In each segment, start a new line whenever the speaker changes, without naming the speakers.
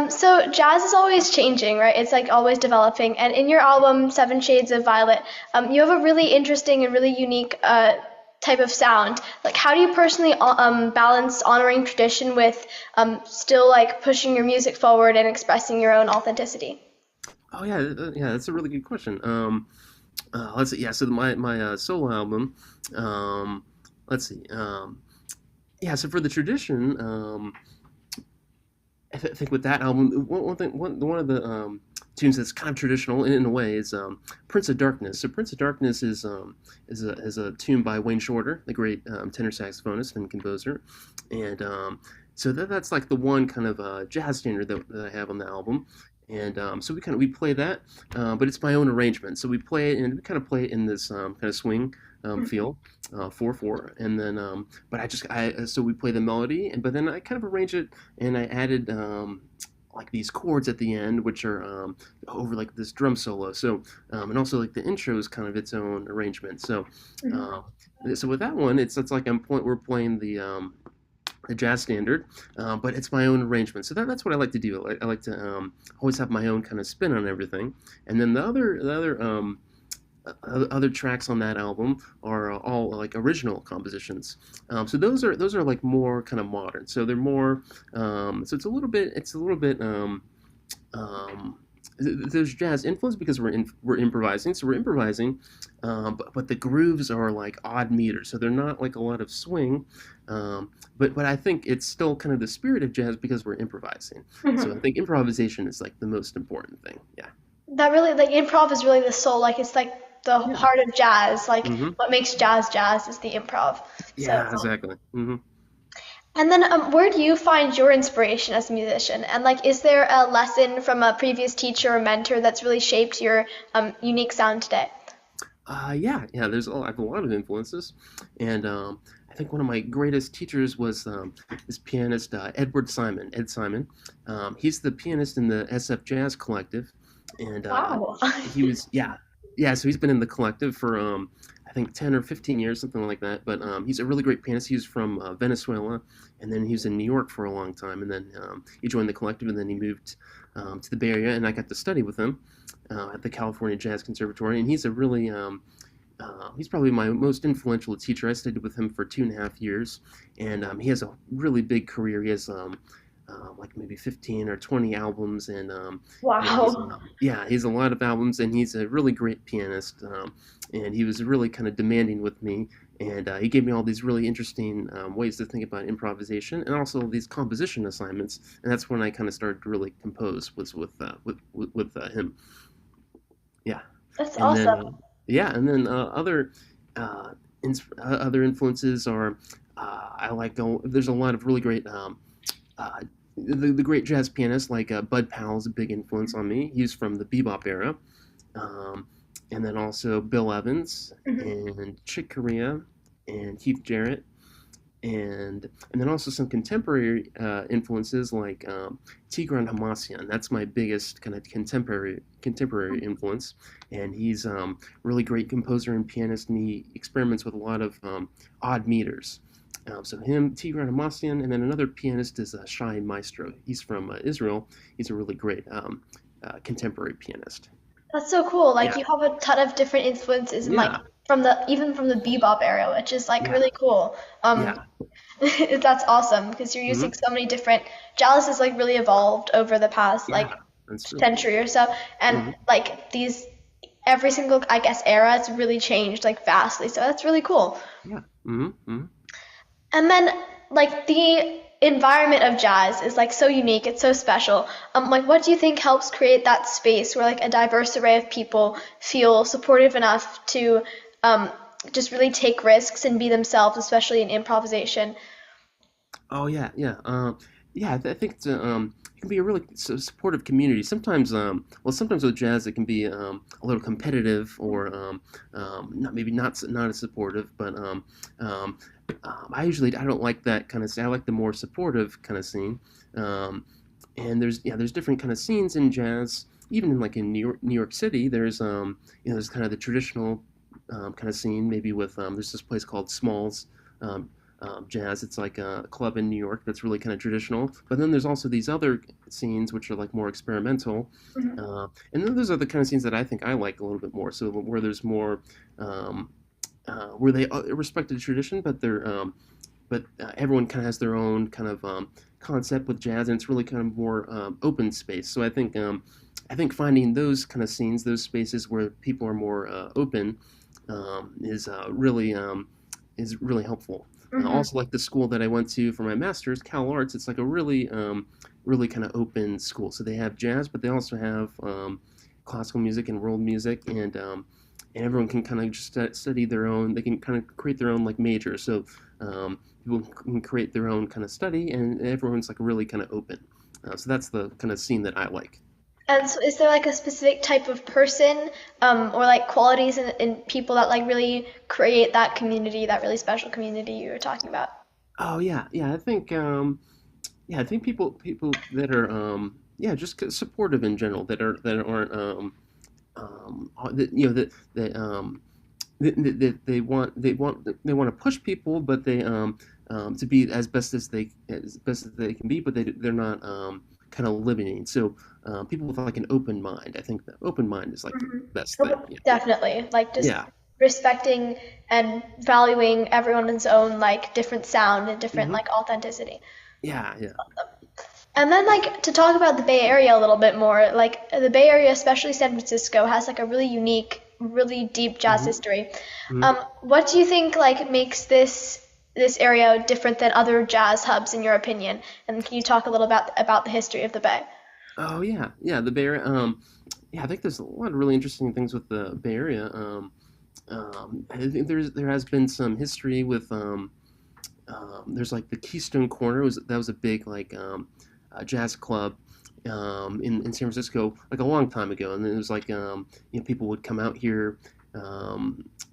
So jazz is always changing, right? It's like always developing. And in your album, Seven Shades of Violet, you have a really interesting and really unique type of sound. Like, how do you personally balance honoring tradition with still like pushing your music forward and expressing your own authenticity?
Oh yeah, yeah, that's a really good question. Let's see. Yeah, so my solo album. Um, let's see. Yeah, so for the tradition, think with that album, one of the tunes that's kind of traditional in a way is Prince of Darkness. So Prince of Darkness is a tune by Wayne Shorter, the great tenor saxophonist and composer, and so that's like the one kind of jazz standard that I have on the album. And so we play that, but it's my own arrangement. So we play it and we kind of play it in this kind of swing feel, 4/4, and then but I so we play the melody, and but then I kind of arrange it and I added like these chords at the end, which are over like this drum solo. So and also like the intro is kind of its own arrangement. So
Mhm.
uh, so with that one, it's like we're playing the jazz standard, but it's my own arrangement. So that's what I like to do. I like to always have my own kind of spin on everything. And then the other tracks on that album are all like original compositions. So those are like more kind of modern. So they're more. So it's a little bit. Um, there's jazz influence because we're improvising. So we're improvising, but the grooves are like odd meters. So they're not like a lot of swing. But I think it's still kind of the spirit of jazz because we're improvising. So I
Mhm.
think improvisation is like the most important thing. Yeah.
That really, like, improv is really the soul. Like, it's like the
Yeah.
heart of jazz. Like,
Hmm.
what makes jazz jazz is the improv. So.
Yeah. Exactly.
And then, where do you find your inspiration as a musician? And like, is there a lesson from a previous teacher or mentor that's really shaped your unique sound today?
Yeah. I have a lot of influences, and I think one of my greatest teachers was this pianist Ed Simon. He's the pianist in the SF Jazz Collective, and
Wow.
he was yeah. So he's been in the collective for I think 10 or 15 years, something like that. But he's a really great pianist. He's from Venezuela, and then he was in New York for a long time, and then he joined the collective, and then he moved to the Bay Area, and I got to study with him at the California Jazz Conservatory, and he's probably my most influential teacher. I studied with him for 2.5 years, and he has a really big career. He has like maybe 15 or 20 albums, and he's
Wow.
yeah, he's a lot of albums, and he's a really great pianist. And he was really kind of demanding with me, and he gave me all these really interesting ways to think about improvisation, and also these composition assignments. And that's when I kind of started to really compose was with him. Yeah,
That's
and then
awesome.
uh, other influences are there's a lot of really great uh, the great jazz pianists like Bud Powell is a big influence on me. He's from the bebop era, um, and then also Bill Evans
Mhm.
and Chick Corea and Keith Jarrett, and then also some contemporary influences like Tigran Hamasyan. That's my biggest kind of contemporary influence, and he's really great composer and pianist, and he experiments with a lot of odd meters. So him, Tigran Hamasyan, and then another pianist is Shai Maestro. He's from Israel. He's a really great contemporary pianist.
That's so cool. Like,
Yeah,
you have a ton of different influences and like
yeah,
from the even from the bebop era, which is like
yeah,
really cool.
yeah.
That's awesome because you're
Hmm.
using so many different. Jazz has like really evolved over the past like
Yeah, that's true.
century or so, and
Hmm.
like these every single I guess era it's really changed like vastly. So that's really cool.
Yeah. Hmm.
And then like the environment of jazz is like so unique, it's so special. Like what do you think helps create that space where like a diverse array of people feel supportive enough to um, just really take risks and be themselves, especially in improvisation?
Oh yeah. Yeah. I think it can be a really supportive community. Sometimes with jazz it can be a little competitive or not as supportive. But I don't like that kind of scene. I like the more supportive kind of scene. Um, and there's different kind of scenes in jazz. Even in New York City, there's kind of the traditional kind of scene. Maybe with there's this place called Smalls. Um, jazz. It's like a club in New York that's really kind of traditional. But then there's also these other scenes which are like more experimental.
Mhm.
And then those are the kind of scenes that I think I like a little bit more. So where there's more, um, where they respect the tradition, but everyone kind of has their own kind of concept with jazz, and it's really kind of more open space. So I think finding those kind of scenes, those spaces where people are more open, is really helpful.
Mhm.
Also, like the school that I went to for my master's, Cal Arts, it's like a really kind of open school. So they have jazz, but they also have classical music and world music, and everyone can kind of just study their own. They can kind of create their own like major. So people can create their own kind of study, and everyone's like really kind of open. So that's the kind of scene that I like.
And so is there like a specific type of person, or like qualities in people that like really create that community, that really special community you were talking about?
Oh yeah, yeah. I think people that are yeah, just supportive in general, that aren't that that they want to push people, but to be as best as they can be, but they're not kind of limiting. So people with like an open mind, I think the open mind is like the
Mhm.
best thing.
Oh,
Yeah,
definitely. Like just
yeah,
respecting and valuing everyone's own like different sound and different
hmm
like authenticity.
yeah, yeah.
And then like to talk about the Bay Area a little bit more, like the Bay Area, especially San Francisco, has like a really unique, really deep jazz
hmm
history.
hmm
What do you think like makes this area different than other jazz hubs in your opinion? And can you talk a little about the history of the Bay?
Oh yeah, yeah. The Bay Area. Yeah, I think there's a lot of really interesting things with the Bay Area. I think there has been some history with there's like the Keystone Corner was a big like jazz club in San Francisco like a long time ago, and it was like people would come out here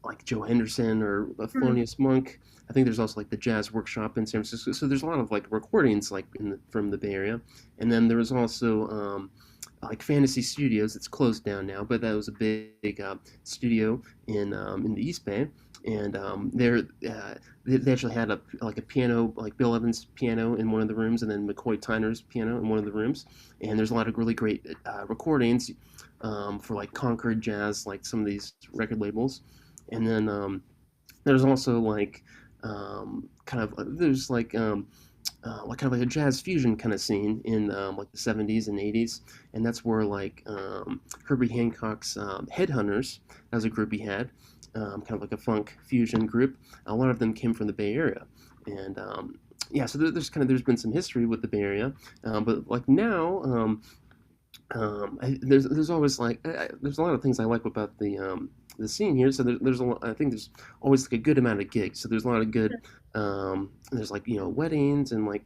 like Joe Henderson or
Mhm.
Thelonious Monk. I think there's also like the Jazz Workshop in San Francisco. So there's a lot of like recordings like from the Bay Area, and then there was also like Fantasy Studios. It's closed down now, but that was a big studio in the East Bay, and they actually had a piano, like Bill Evans' piano in one of the rooms, and then McCoy Tyner's piano in one of the rooms. And there's a lot of really great recordings for like Concord Jazz, like some of these record labels. And then there's also kind of there's like kind of like a jazz fusion kind of scene in like the 70s and 80s, and that's where like Herbie Hancock's Headhunters, that was a group he had, kind of like a funk fusion group. A lot of them came from the Bay Area, and yeah, so there's been some history with the Bay Area, but like now there's always there's a lot of things I like about the scene here. So I think there's always like a good amount of gigs. So there's a lot of good there's like weddings and like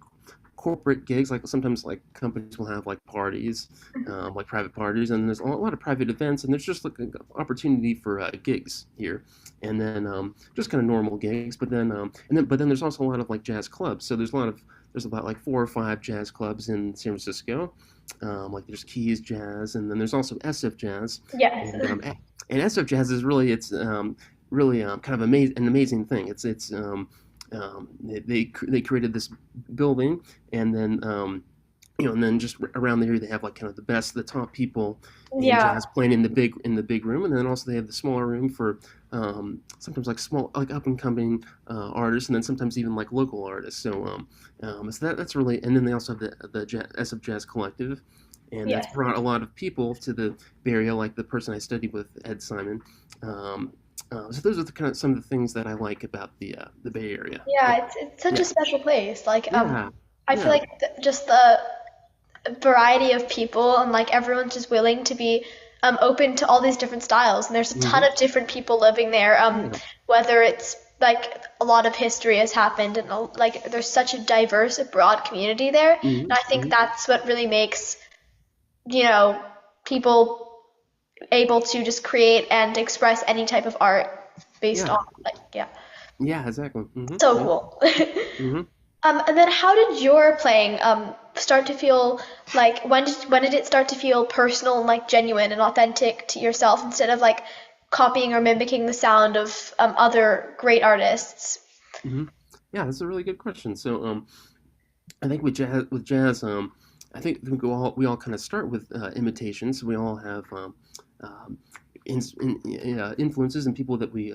corporate gigs. Like sometimes like companies will have like parties, like private parties, and there's a lot of private events, and there's just like an opportunity for gigs here, and then just kind of normal gigs. But then there's also a lot of like jazz clubs. So there's about like 4 or 5 jazz clubs in San Francisco. Like there's Keys Jazz, and then there's also SF Jazz,
Yes.
and SF Jazz is really kind of an amazing thing. They created this building, and then and then just around the area they have like kind of the top people in
Yeah.
jazz playing in the big room, and then also they have the smaller room for sometimes like small like up and coming artists, and then sometimes even like local artists. So that's really, and then they also have the SF Jazz Collective, and that's
Yes.
brought a lot of people to the Bay Area, like the person I studied with, Ed Simon. Um, so those are the kind of some of the things that I like about the Bay Area. Yeah,
Yeah, it's such a
yeah,
special place. Like
yeah,
I feel
yeah.
like just the variety of people and like everyone's just willing to be open to all these different styles, and there's a ton
hmm
of different people living there,
yeah.
whether it's like a lot of history has happened, and like there's such a diverse broad community there, and
hmm
I think
hmm
that's what really makes you know people able to just create and express any type of art based
Yeah,
on like yeah,
yeah, exactly.
so
Yeah.
cool.
hmm
And then how did your playing start to feel like when did it start to feel personal and like genuine and authentic to yourself instead of like copying or mimicking the sound of other great artists?
hmm Yeah, that's a really good question. So, I think with jazz, I think we all kind of start with imitations. We all have um, influences and people that we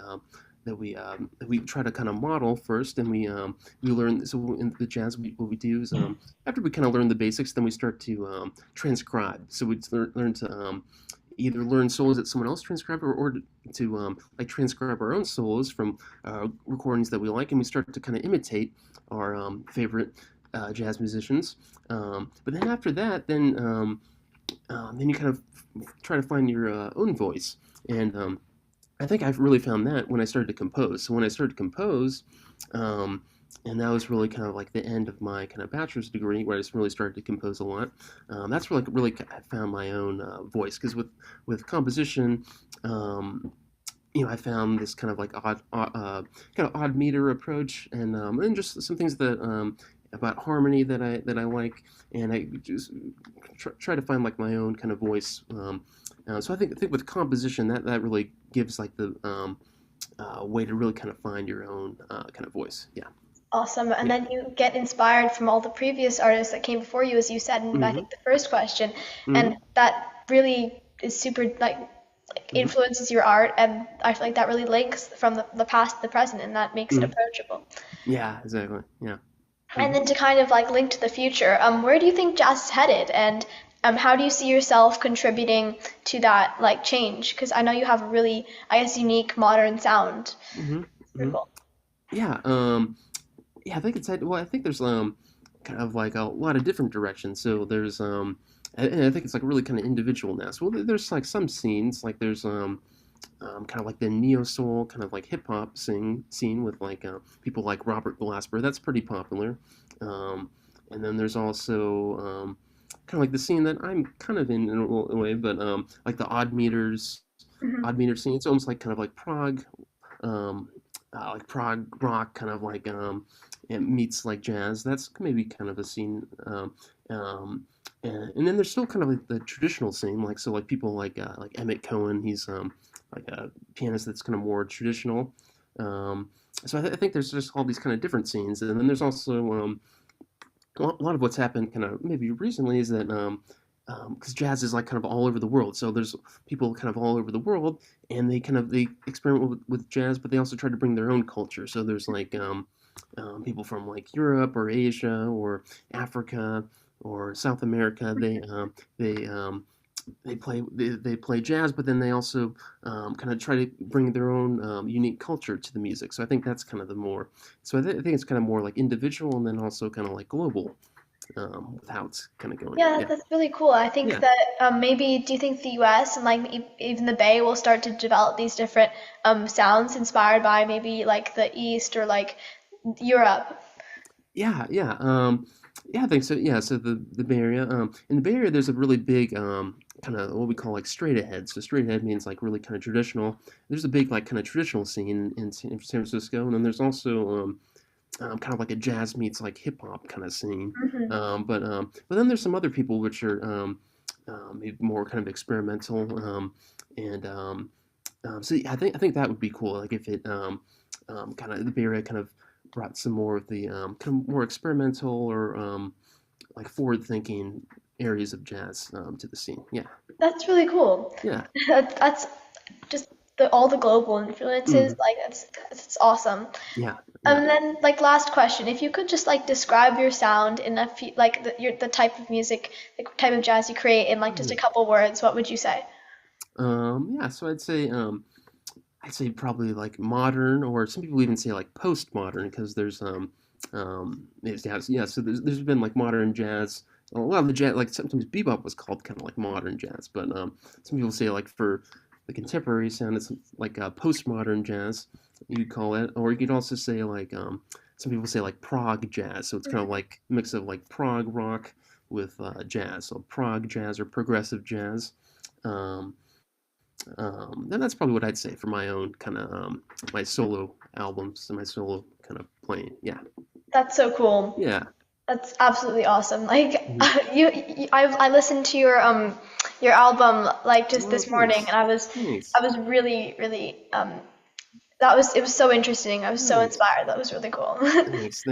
try to kind of model first, and we learn. So in the jazz, what we do is after we kind of learn the basics, then we start to transcribe. So we learn to either learn solos that someone else transcribed, or to like transcribe our own solos from recordings that we like, and we start to kind of imitate our favorite jazz musicians. But then after that, then you kind of try to find your own voice. And I think I've really found that when I started to compose. So when I started to compose, um, and that was really kind of like the end of my kind of bachelor's degree, where I just really started to compose a lot. That's really I found my own voice, because with composition, um, I found this kind of like kind of odd meter approach, and just some things that about harmony that I like, and I just try to find like my own kind of voice. So I think with composition, that really gives like the way to really kind of find your own kind of voice. Yeah,
Awesome. And
yeah.
then you get inspired from all the previous artists that came before you, as you said in I
Hmm.
think the first question,
Hmm.
and that really is super like
Hmm.
influences your art, and I feel like that really links from the past to the present, and that makes it
Hmm.
approachable.
Yeah, exactly. Yeah.
And
Hmm.
then to kind of like link to the future, where do you think jazz is headed, and how do you see yourself contributing to that like change? Because I know you have a really, I guess, unique modern sound.
Hmm.
Super
Hmm.
cool.
Yeah. Yeah, I think it's well. I think there's kind of like a lot of different directions. So there's and I think it's like really kind of individual now. So there's like some scenes, like there's kind of like the neo soul kind of like hip hop scene with like people like Robert Glasper. That's pretty popular. And then there's also kind of like the scene that I'm kind of in a way, but like the
Hmm.
odd meter scene. It's almost like kind of um, like prog rock, kind of like it meets like jazz. That's maybe kind of a scene. Um, and then there's still kind of like the traditional scene, like so like people like Emmett Cohen. He's like a pianist that's kind of more traditional. Um, so I think there's just all these kind of different scenes, and then there's also a lot of what's happened kind of maybe recently is that because jazz is like kind of all over the world, so there's people kind of all over the world, and they experiment with jazz, but they also try to bring their own culture. So there's like people from like Europe or Asia or Africa or South America. They play jazz, but then they also kind of try to bring their own unique culture to the music. So I think that's kind of the more. So I think it's kind of more like individual, and then also kind of like global with how it's kind of going.
Yeah,
Yeah,
that's really cool. I think
yeah,
that maybe do you think the US and like even the Bay will start to develop these different sounds inspired by maybe like the East or like Europe?
yeah. Yeah, I think so. Yeah, so the Bay Area. In the Bay Area, there's a really big kind of what we call like straight ahead. So straight ahead means like really kind of traditional. There's a big like kind of traditional scene in San Francisco, and then there's also kind of like a jazz meets like hip hop kind of scene.
Hmm.
But then there's some other people which are maybe more kind of experimental. And so yeah, I think that would be cool. Like if it kind of the Bay Area kind of brought some more of the kind of more experimental or like forward thinking areas of jazz to the scene. Yeah,
That's really cool.
yeah,
That's just all the global influences.
mm,
Like that's awesome.
yeah, yeah.
And then like last question, if you could just like describe your sound in a few like the type of music, the type of jazz you create in like just a
Mm.
couple words, what would you say?
Yeah, so I'd say probably like modern, or some people even say like postmodern, because yeah, so there's been like modern jazz. A lot of the jazz, like sometimes bebop was called kind of like modern jazz, but some people say like for the contemporary sound, it's like postmodern jazz, you could call it, or you could also say like some people say like prog jazz, so it's kind of like a mix of like prog rock with jazz, so prog jazz or progressive jazz. Um, and that's probably what I'd say for my own kind of my solo albums and my solo kind of playing. Yeah,
That's so cool.
yeah.
That's absolutely awesome. Like
Mhm.
I listened to your album like just
Oh,
this morning,
thanks,
and I
thanks.
was really really that was it was so interesting. I was so
Nice,
inspired. That was really cool.
thanks.